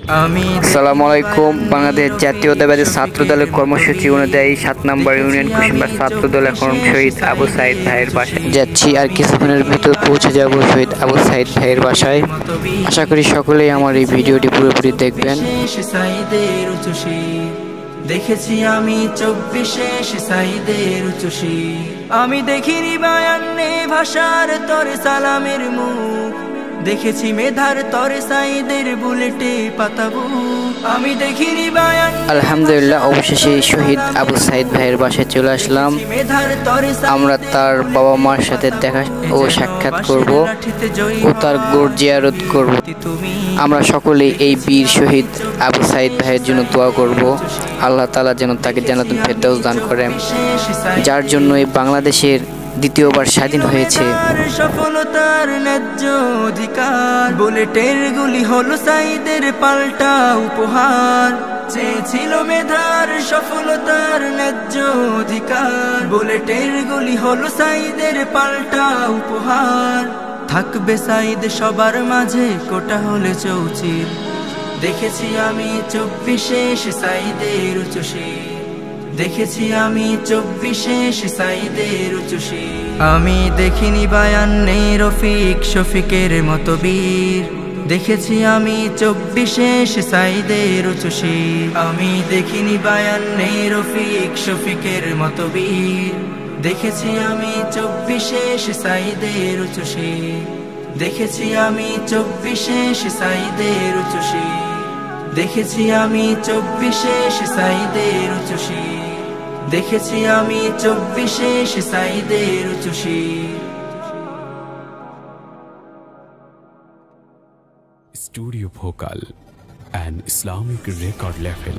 আসসালামু আলাইকুম। বাংলাদেশ জাতীয়তাবাদী ছাত্র দলের কর্মসূচি অনুযায়ী ৭ নম্বর ইউনিয়ন কুসুমবাড়ি ছাত্র দল এখন শহীদ আবু সাইদ ভাইয়ের বাসায় যাচ্ছি, আর কিছুক্ষণের ভিতর পৌঁছে যাব শহীদ আবু সাইদ ভাইয়ের বাসায়। আশা করি সকলেই আমার এই ভিডিওটি পুরোপুরি দেখবেন। দেখেছি আমি ২৪ সাইদের উচ্চশী, আমি দেখিনি বায়ান্নে ভাষার তরে সালামের মুখ, দেখেছি মেধার তরে সাইদের বুলেটে পাতাবো, আমি দেখিনি বায়ান্নে। আলহামদুলিল্লাহ, অবশেষে শহীদ আবু সাইদ ভাইয়ের বাসায় চলে আসলাম। আমরা তার বাবা মার সাথে দেখা ও সাক্ষাৎ করব ও তার গোর জিয়ারত করব। আমরা সকলেই এই বীর শহীদ আবু সাইদ ভাইয়ের জন্য দোয়া করব। আল্লাহ তাআলা যেন তাকে জান্নাতুল ফেরদাউস দান করেন, যার জন্য এই বাংলাদেশের দ্বিতীয়বার স্বাধীন হয়েছে। সফলতার ন্যায্য অধিকার, বুলেটের গুলি হলো সাইদের পাল্টা উপহার, চেয়েছিল মেধার সফলতার ন্যায্য অধিকার, বুলেটের গুলি হলো সাইদের পাল্টা উপহার, থাকবে সাইদ সবার মাঝে কোটা হলে চৌচির, দেখেছি আমি ২৪ সাইদের উচ্চশী, দেখেছি আমি ২৪ সাইদের উচ্চশী, আমি দেখিনি বায়ান্নে রফিক শফিকের মতো বীর, দেখেছি আমি ২৪ সাইদের উচ্চশী, আমি দেখিনি বায়ান্নে রফিক শফিকের মতো বীর, দেখেছি আমি ২৪ সাইদের উচ্চশী, দেখেছি আমি ২৪ সাইদের উচ্চশী, দেখেছি আমি ২৪ সাইদের উচ্চশী, দেখেছি আমি ২৪ সাইদের উচ্চশী। Studio Bhokal, an Islamic record label.